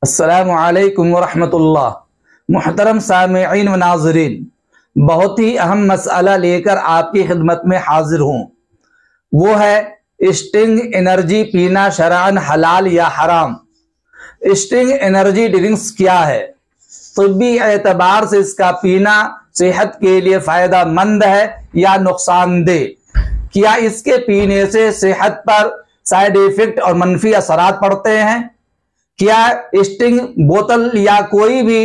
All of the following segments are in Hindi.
अस्सलामु अलैकुम वरहमतुल्लाह। मुहतरम सामिईन व नाज़रीन, बहुत ही अहम मसला लेकर आपकी खिदमत में हाजिर हूँ। वो है स्टिंग एनर्जी पीना शरअन हलाल या हराम। स्टिंग एनर्जी ड्रिंक्स क्या है? तिब्बी एतबार से इसका पीना सेहत के लिए फ़ायदा मंद है या नुकसानदेह? क्या इसके पीने से सेहत पर साइड इफ़ेक्ट और मनफी असरात पड़ते हैं? क्या स्टिंग बोतल या कोई भी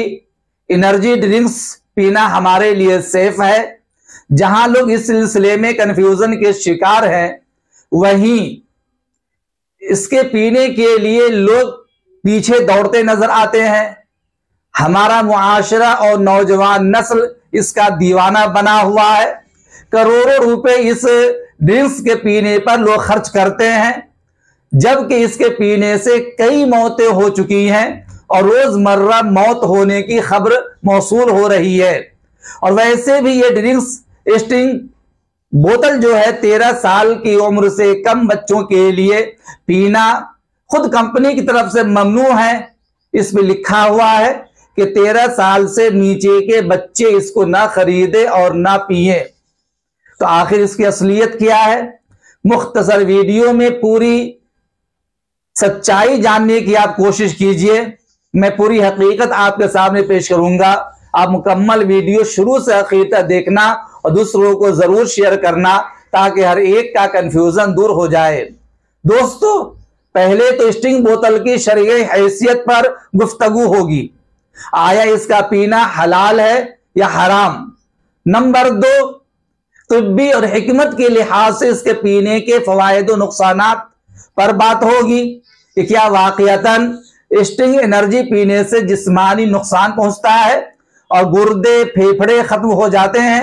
एनर्जी ड्रिंक्स पीना हमारे लिए सेफ है? जहां लोग इस सिलसिले में कन्फ्यूजन के शिकार हैं, वहीं इसके पीने के लिए लोग पीछे दौड़ते नजर आते हैं। हमारा मुआशरा और नौजवान नस्ल इसका दीवाना बना हुआ है। करोड़ों रुपए इस ड्रिंक्स के पीने पर लोग खर्च करते हैं, जबकि इसके पीने से कई मौतें हो चुकी हैं और रोजमर्रा मौत होने की खबर मौसूल हो रही है। और वैसे भी ये ड्रिंक्स स्टिंग बोतल जो है 13 साल की उम्र से कम बच्चों के लिए पीना खुद कंपनी की तरफ से ममनू है। इसमें लिखा हुआ है कि 13 साल से नीचे के बच्चे इसको ना खरीदे और ना पिए। तो आखिर इसकी असलियत क्या है? मुख्तसर वीडियो में पूरी सच्चाई जानने की आप कोशिश कीजिए। मैं पूरी हकीकत आपके सामने पेश करूंगा। आप मुकम्मल वीडियो शुरू से आखिर तक देखना और दूसरों को जरूर शेयर करना, ताकि हर एक का कंफ्यूजन दूर हो जाए। दोस्तों, पहले तो स्टिंग बोतल की शरई हैसियत पर गुफ्तगू होगी। आया इसका पीना हलाल है या हराम? नंबर 2, तिब्बी और हिकमत के लिहाज से इसके पीने के फवायद और नुकसानात पर बात होगी कि क्या वाकईतन स्टिंग एनर्जी पीने से जिस्मानी नुकसान पहुंचता है और गुर्दे फेफड़े खत्म हो जाते हैं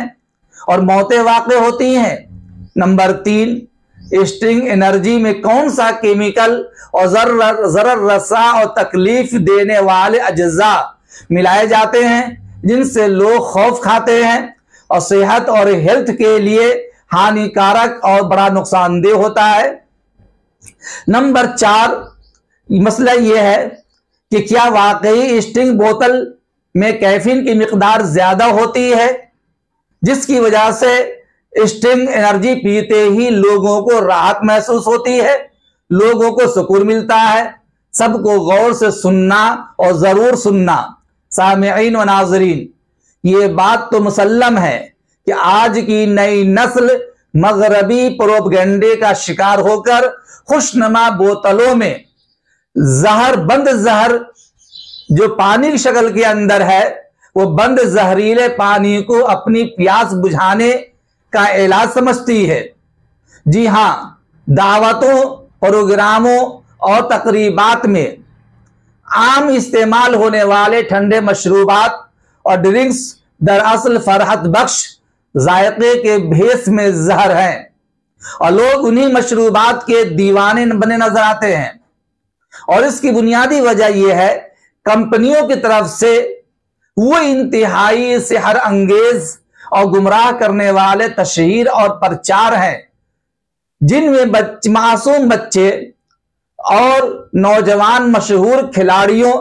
और मौतें वाक़ई होती हैं। नंबर 3, स्टिंग एनर्जी में कौन सा केमिकल और जरर रसा और तकलीफ देने वाले अज्जा मिलाए जाते हैं, जिनसे लोग खौफ खाते हैं और सेहत और हेल्थ के लिए हानिकारक और बड़ा नुकसानदेह होता है। नंबर 4, मसला यह है कि क्या वाकई स्टिंग बोतल में कैफीन की मिकदार ज्यादा होती है, जिसकी वजह से स्टिंग एनर्जी पीते ही लोगों को राहत महसूस होती है, लोगों को सुकून मिलता है। सबको गौर से सुनना और जरूर सुनना। सामिईन व नाज़रीन, ये बात तो मुसल्लम है कि आज की नई नस्ल मगरबी प्रोपगेंडे का शिकार होकर खुशनुमा बोतलों में बंद जहर जो पानी की शक्ल के अंदर है, वो बंद जहरीले पानी को अपनी प्यास बुझाने का इलाज समझती है। जी हां, दावतों, प्रोग्रामों और तकरीबात में आम इस्तेमाल होने वाले ठंडे मशरूबात और ड्रिंक्स दरअसल फरहत बख्श जायके के भेस में जहर हैं और लोग उन्हीं मशरूबात के दीवाने बने नजर आते हैं। और इसकी बुनियादी वजह यह है, कंपनियों की तरफ से वो इंतहाई सेहर अंगेज और गुमराह करने वाले तशहीर और प्रचार हैं, जिनमें मासूम बच्चे और नौजवान मशहूर खिलाड़ियों,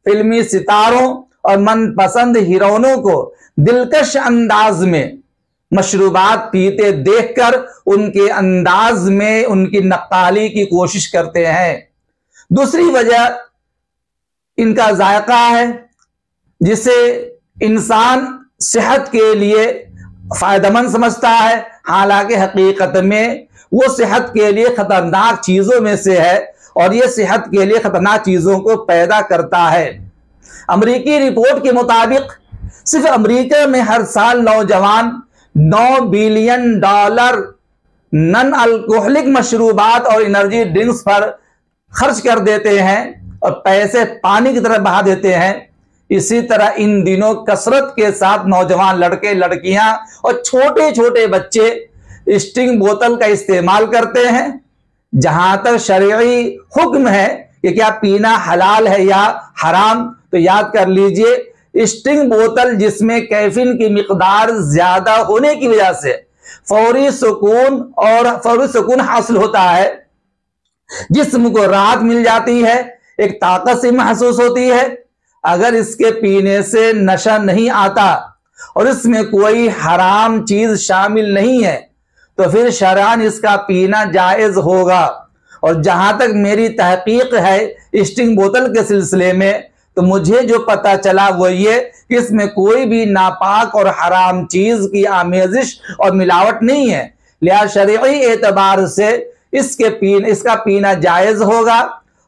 फिल्मी सितारों और मनपसंद हीरोइनों को दिलकश अंदाज में मशरूबात पीते देखकर उनके अंदाज में उनकी नक्काली की कोशिश करते हैं। दूसरी वजह इनका जायका है, जिसे इंसान सेहत के लिए फायदेमंद समझता है, हालांकि हकीकत में वो सेहत के लिए खतरनाक चीजों में से है और ये सेहत के लिए खतरनाक चीजों को पैदा करता है। अमेरिकी रिपोर्ट के मुताबिक सिर्फ अमेरिका में हर साल नौजवान $9 बिलियन नन अल्कोहलिक मशरूबात और एनर्जी ड्रिंक्स पर खर्च कर देते हैं और पैसे पानी की तरह बहा देते हैं। इसी तरह इन दिनों कसरत के साथ नौजवान लड़के, लड़कियां और छोटे छोटे बच्चे स्टिंग बोतल का इस्तेमाल करते हैं। जहां तक शरई हुक्म है कि क्या पीना हलाल है या हराम, तो याद कर लीजिए, स्टिंग बोतल जिसमें कैफीन की मिकदार ज्यादा होने की वजह से फौरी सुकून हासिल होता है, जिस्म को राहत मिल जाती है, एक ताकत सी महसूस होती है। अगर इसके पीने से नशा नहीं आता और इसमें कोई हराम चीज शामिल नहीं है तो फिर शरअन इसका पीना जायज होगा। और जहां तक मेरी तहकीक है स्टिंग बोतल के सिलसिले में, तो मुझे जो पता चला वो ये कि इसमें कोई भी नापाक और हराम चीज की आमेजिश और मिलावट नहीं है, लिहाजा शरई एतबार से इसका पीना जायज होगा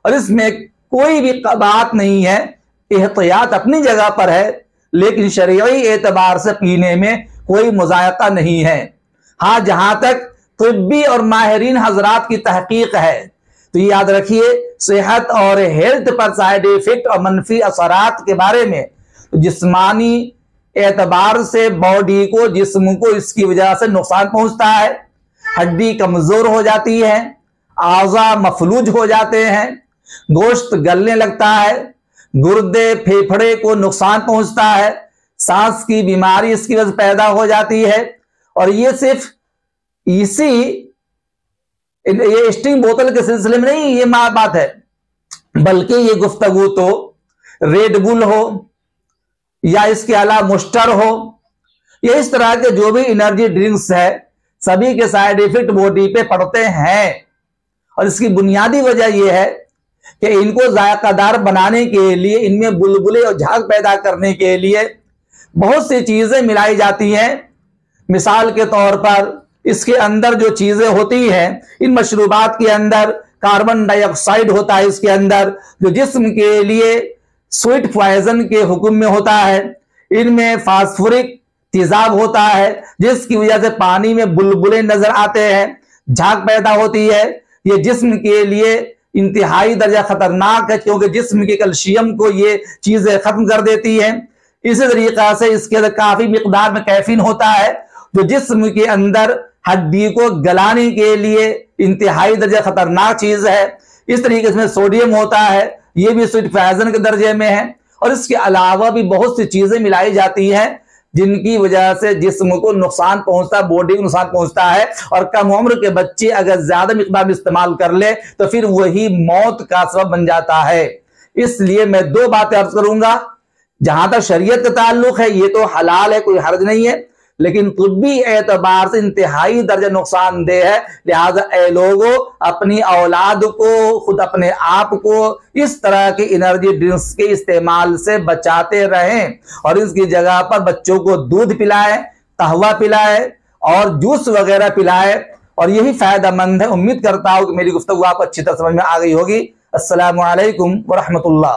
और इसमें कोई भी बात नहीं है। एहतियात अपनी जगह पर है, लेकिन शरई एतबार से पीने में कोई मुज़ायका नहीं है। हाँ, जहां तक तिब्बी और माहिरीन हजरात की तहकीक है तो याद रखिए, सेहत और हेल्थ पर साइड इफेक्ट और मनफी असरात के बारे में, तो जिस्मानी एतबार से बॉडी को, जिस्म को इसकी वजह से नुकसान पहुंचता है। हड्डी कमजोर हो जाती है, आज़ा मफलूज हो जाते हैं, गोश्त गलने लगता है, गुर्दे फेफड़े को नुकसान पहुंचता है, सांस की बीमारी इसकी वजह से पैदा हो जाती है। और ये सिर्फ ये स्टिंग बोतल के सिलसिले में नहीं ये बात है, बल्कि ये गुफ्तगू तो रेड बुल हो या इसके अलावा मुस्टर हो या इस तरह के जो भी एनर्जी ड्रिंक्स है, सभी के साइड इफेक्ट बॉडी पे पड़ते हैं। और इसकी बुनियादी वजह यह है कि इनको जायकादार बनाने के लिए, इनमें बुलबुले और झाग पैदा करने के लिए बहुत सी चीजें मिलाई जाती हैं। मिसाल के तौर पर इसके अंदर जो चीजें होती हैं, इन मशरूबात के अंदर कार्बन डाइऑक्साइड होता है इसके अंदर, जो जिस्म के लिए स्वीट पॉइजन के हुक्म में होता है। इनमें फास्फोरिक तेजाब होता है जिसकी वजह से पानी में बुलबुले नजर आते हैं, झाग पैदा होती है। ये जिस्म के लिए इंतहाई दर्जा खतरनाक है क्योंकि जिस्म के कैल्शियम को ये चीजें खत्म कर देती है। इसी तरीका से इसके अंदर काफी मिकदार में कैफीन होता है जो जिस्म के अंदर हड्डी को गलाने के लिए इंतहाई दर्जा खतरनाक चीज है। इस तरीके से सोडियम होता है, ये भी स्वीट पॉइजन के दर्जे में है। और इसके अलावा भी बहुत सी चीजें मिलाई जाती हैं जिनकी वजह से जिस्म को नुकसान पहुंचता है, बॉडी को नुकसान पहुंचता है। और कम उम्र के बच्चे अगर ज्यादा मिकदार में इस्तेमाल कर ले तो फिर वही मौत का सबब बन जाता है। इसलिए मैं दो बातें अर्ज करूंगा। जहां तक शरीयत का ताल्लुक है ये तो हलाल है, कोई हर्ज नहीं है, लेकिन तिब्बी एतबार से इंतहाई दर्जा नुकसानदेह है। लिहाजा ए लोगों, अपनी औलाद को, खुद अपने आप को इस तरह के एनर्जी ड्रिंक्स के इस्तेमाल से बचाते रहें और इसकी जगह पर बच्चों को दूध पिलाएं, कहवा पिलाएं और जूस वगैरह पिलाएं, और यही फायदेमंद है। उम्मीद करता हूं कि मेरी गुफ्तगू आपको अच्छी तरह समझ में आ गई होगी। अस्सलामु अलैकुम व रहमतुल्लाह।